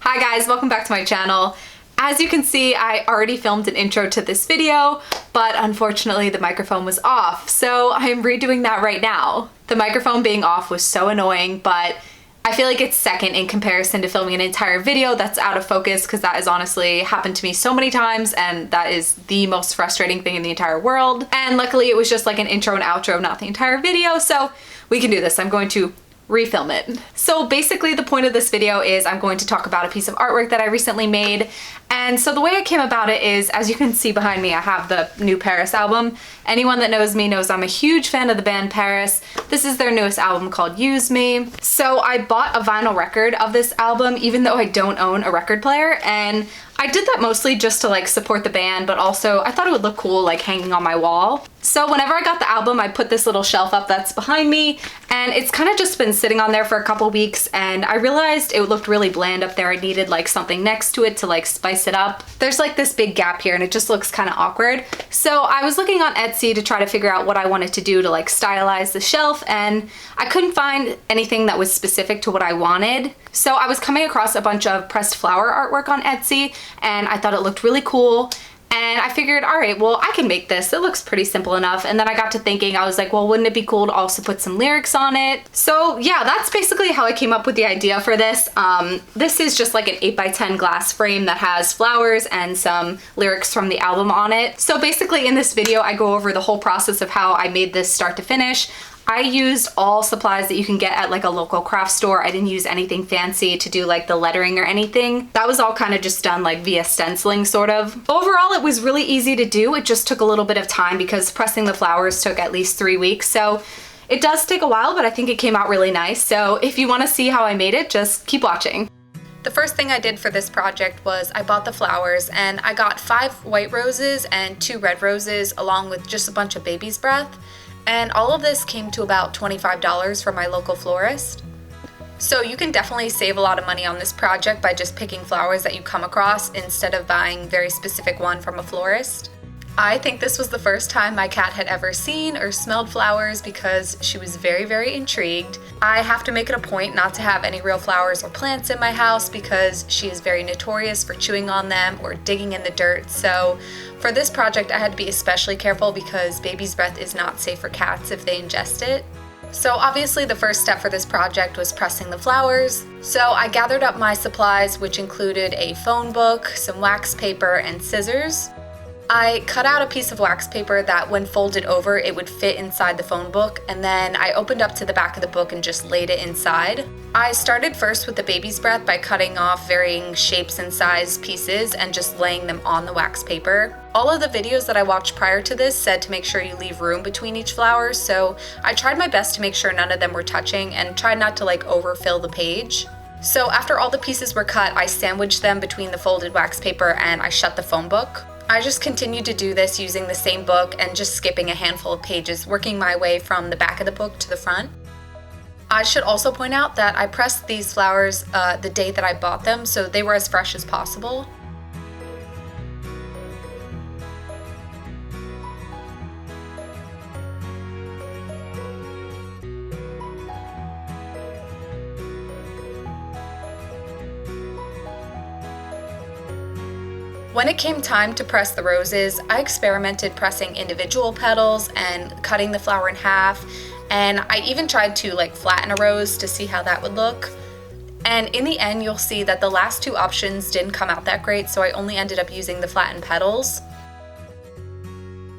Hi guys, welcome back to my channel. As you can see, I already filmed an intro to this video, but unfortunately the microphone was off, so I'm redoing that right now. The microphone being off was so annoying, but I feel like it's second in comparison to filming an entire video that's out of focus, because that has honestly happened to me so many times and that is the most frustrating thing in the entire world. And luckily it was just like an intro and outro, not the entire video, so we can do this. I'm going to refilm it. So basically the point of this video is I'm going to talk about a piece of artwork that I recently made. And so the way I came about it is, as you can see behind me, I have the new PVRIS album. Anyone that knows me knows I'm a huge fan of the band PVRIS. This is their newest album called Use Me. So I bought a vinyl record of this album even though I don't own a record player, and I did that mostly just to like support the band, but also I thought it would look cool like hanging on my wall. So whenever I got the album, I put this little shelf up that's behind me, and it's kind of just been sitting on there for a couple weeks, and I realized it looked really bland up there. I needed like something next to it to like spice it up. There's like this big gap here and it just looks kind of awkward. So I was looking on Etsy to try to figure out what I wanted to do to like stylize the shelf, and I couldn't find anything that was specific to what I wanted. So I was coming across a bunch of pressed flower artwork on Etsy, and I thought it looked really cool. And I figured, all right, well, I can make this. It looks pretty simple enough. And then I got to thinking, I was like, well, wouldn't it be cool to also put some lyrics on it? So yeah, that's basically how I came up with the idea for this. This is just like an 8x10 glass frame that has flowers and some lyrics from the album on it. So basically in this video, I go over the whole process of how I made this start to finish. I used all supplies that you can get at like a local craft store. I didn't use anything fancy to do like the lettering or anything. That was all kind of just done like via stenciling sort of. Overall, it was really easy to do. It just took a little bit of time because pressing the flowers took at least 3 weeks. So it does take a while, but I think it came out really nice. So if you want to see how I made it, just keep watching. The first thing I did for this project was I bought the flowers, and I got 5 white roses and 2 red roses along with just a bunch of baby's breath. And all of this came to about $25 from my local florist. So you can definitely save a lot of money on this project by just picking flowers that you come across instead of buying very specific one from a florist. I think this was the first time my cat had ever seen or smelled flowers because she was very, very intrigued. I have to make it a point not to have any real flowers or plants in my house because she is very notorious for chewing on them or digging in the dirt. So for this project, I had to be especially careful because baby's breath is not safe for cats if they ingest it. So obviously the first step for this project was pressing the flowers. So I gathered up my supplies, which included a phone book, some wax paper, and scissors. I cut out a piece of wax paper that when folded over it would fit inside the phone book, and then I opened up to the back of the book and just laid it inside. I started first with the baby's breath by cutting off varying shapes and size pieces and just laying them on the wax paper. All of the videos that I watched prior to this said to make sure you leave room between each flower, so I tried my best to make sure none of them were touching and tried not to like overfill the page. So after all the pieces were cut, I sandwiched them between the folded wax paper and I shut the phone book. I just continued to do this using the same book and just skipping a handful of pages, working my way from the back of the book to the front. I should also point out that I pressed these flowers the day that I bought them, so they were as fresh as possible. When it came time to press the roses, I experimented pressing individual petals and cutting the flower in half, and I even tried to like flatten a rose to see how that would look. And in the end, you'll see that the last 2 options didn't come out that great, so I only ended up using the flattened petals.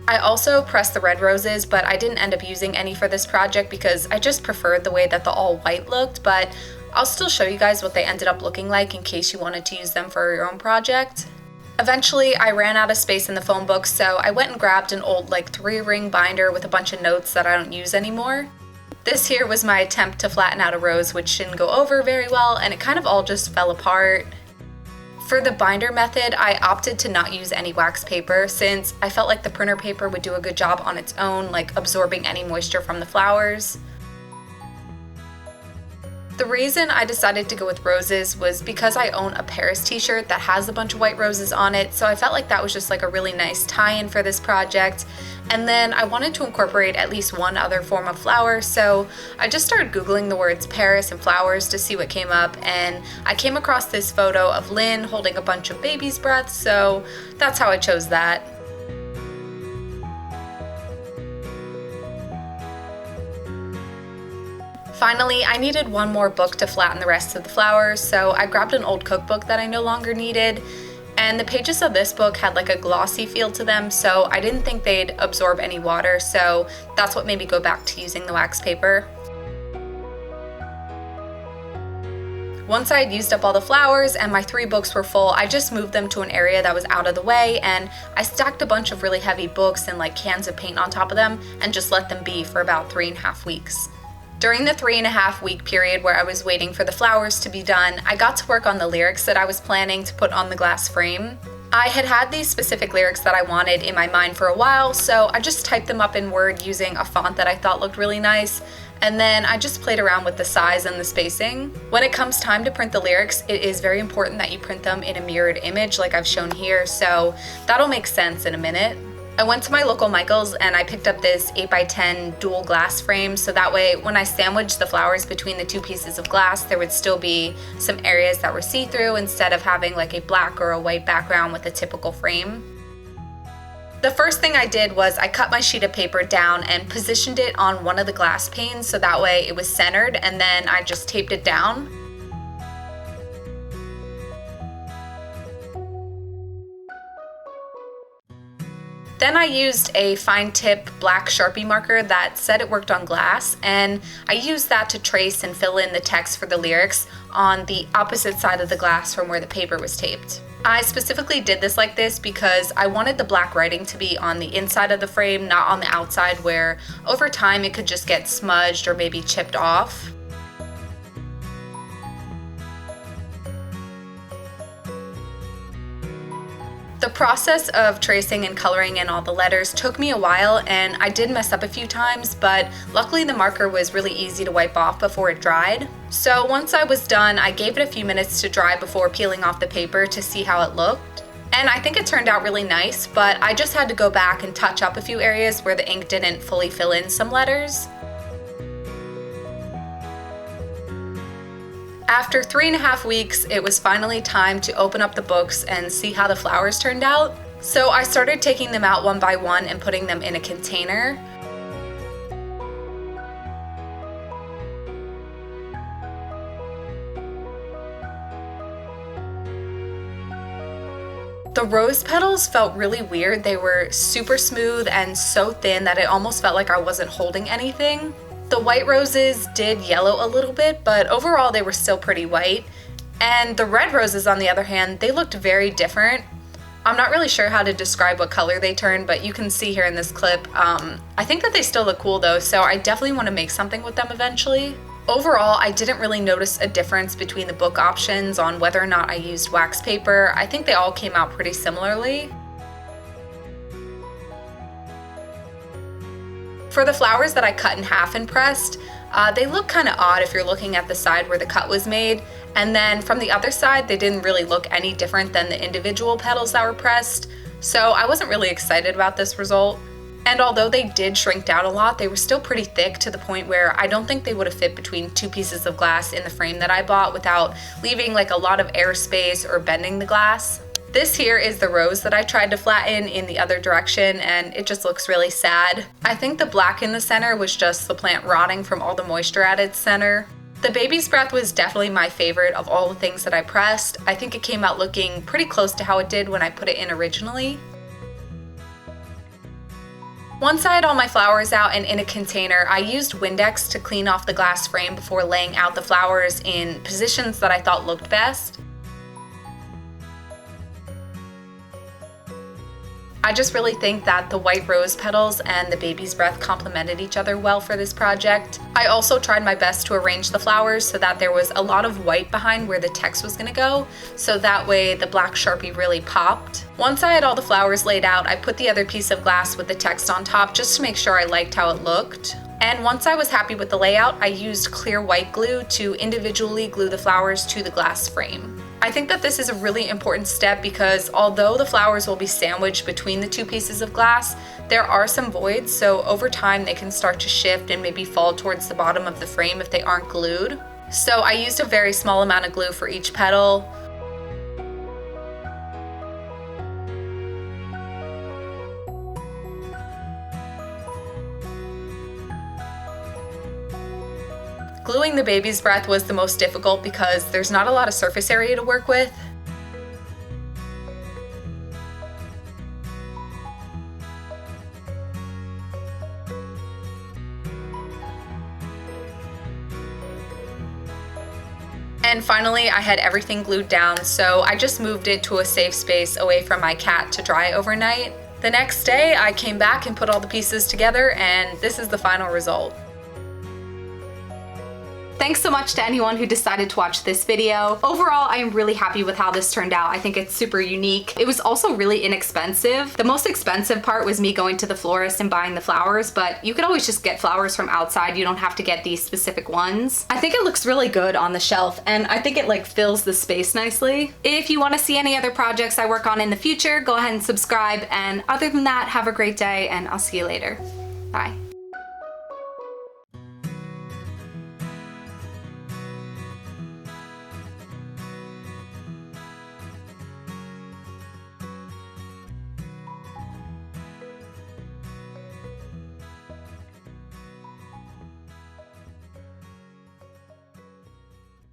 I also pressed the red roses, but I didn't end up using any for this project because I just preferred the way that the all white looked, but I'll still show you guys what they ended up looking like in case you wanted to use them for your own project. Eventually, I ran out of space in the phone book, so I went and grabbed an old like 3-ring binder with a bunch of notes that I don't use anymore. This here was my attempt to flatten out a rose, which didn't go over very well, and it kind of all just fell apart. For the binder method, I opted to not use any wax paper since I felt like the printer paper would do a good job on its own, like absorbing any moisture from the flowers. The reason I decided to go with roses was because I own a PVRIS t-shirt that has a bunch of white roses on it, so I felt like that was just like a really nice tie-in for this project. And then I wanted to incorporate at least one other form of flower, so I just started Googling the words PVRIS and flowers to see what came up, and I came across this photo of Lynn holding a bunch of baby's breath, so that's how I chose that. Finally, I needed one more book to flatten the rest of the flowers, so I grabbed an old cookbook that I no longer needed, and the pages of this book had like a glossy feel to them, so I didn't think they'd absorb any water, so that's what made me go back to using the wax paper. Once I had used up all the flowers and my 3 books were full, I just moved them to an area that was out of the way, and I stacked a bunch of really heavy books and like cans of paint on top of them and just let them be for about 3.5 weeks. During the 3.5 week period where I was waiting for the flowers to be done, I got to work on the lyrics that I was planning to put on the glass frame. I had these specific lyrics that I wanted in my mind for a while, so I just typed them up in Word using a font that I thought looked really nice, and then I just played around with the size and the spacing. When it comes time to print the lyrics, it is very important that you print them in a mirrored image like I've shown here, so that'll make sense in a minute. I went to my local Michael's and I picked up this 8x10 dual glass frame, so that way when I sandwiched the flowers between the 2 pieces of glass, there would still be some areas that were see-through instead of having like a black or a white background with a typical frame. The first thing I did was I cut my sheet of paper down and positioned it on one of the glass panes so that way it was centered, and then I just taped it down. Then I used a fine tip black Sharpie marker that said it worked on glass, and I used that to trace and fill in the text for the lyrics on the opposite side of the glass from where the paper was taped. I specifically did this like this because I wanted the black writing to be on the inside of the frame, not on the outside, where over time it could just get smudged or maybe chipped off. The process of tracing and coloring in all the letters took me a while, and I did mess up a few times, but luckily the marker was really easy to wipe off before it dried. So once I was done, I gave it a few minutes to dry before peeling off the paper to see how it looked. And I think it turned out really nice, but I just had to go back and touch up a few areas where the ink didn't fully fill in some letters. After 3.5 weeks, it was finally time to open up the books and see how the flowers turned out. So I started taking them out one by one and putting them in a container. The rose petals felt really weird. They were super smooth and so thin that it almost felt like I wasn't holding anything. The white roses did yellow a little bit, but overall they were still pretty white. And the red roses, on the other hand, they looked very different. I'm not really sure how to describe what color they turned, but you can see here in this clip. I think that they still look cool though, so I definitely want to make something with them eventually. Overall, I didn't really notice a difference between the book options on whether or not I used wax paper. I think they all came out pretty similarly. For the flowers that I cut in half and pressed, they look kind of odd if you're looking at the side where the cut was made, and then from the other side they didn't really look any different than the individual petals that were pressed, so I wasn't really excited about this result. And although they did shrink down a lot, they were still pretty thick to the point where I don't think they would have fit between 2 pieces of glass in the frame that I bought without leaving like a lot of airspace or bending the glass. This here is the rose that I tried to flatten in the other direction, and it just looks really sad. I think the black in the center was just the plant rotting from all the moisture at its center. The baby's breath was definitely my favorite of all the things that I pressed. I think it came out looking pretty close to how it did when I put it in originally. Once I had all my flowers out and in a container, I used Windex to clean off the glass frame before laying out the flowers in positions that I thought looked best. I just really think that the white rose petals and the baby's breath complemented each other well for this project. I also tried my best to arrange the flowers so that there was a lot of white behind where the text was gonna go, so that way the black Sharpie really popped. Once I had all the flowers laid out, I put the other piece of glass with the text on top just to make sure I liked how it looked. And once I was happy with the layout, I used clear white glue to individually glue the flowers to the glass frame. I think that this is a really important step because although the flowers will be sandwiched between the two pieces of glass, there are some voids, so over time they can start to shift and maybe fall towards the bottom of the frame if they aren't glued. So I used a very small amount of glue for each petal. Gluing the baby's breath was the most difficult because there's not a lot of surface area to work with. And finally, I had everything glued down, so I just moved it to a safe space away from my cat to dry overnight. The next day, I came back and put all the pieces together, and this is the final result. Thanks so much to anyone who decided to watch this video. Overall, I am really happy with how this turned out. I think it's super unique. It was also really inexpensive. The most expensive part was me going to the florist and buying the flowers, but you could always just get flowers from outside. You don't have to get these specific ones. I think it looks really good on the shelf, and I think it like fills the space nicely. If you want to see any other projects I work on in the future, go ahead and subscribe. And other than that, have a great day, and I'll see you later. Bye.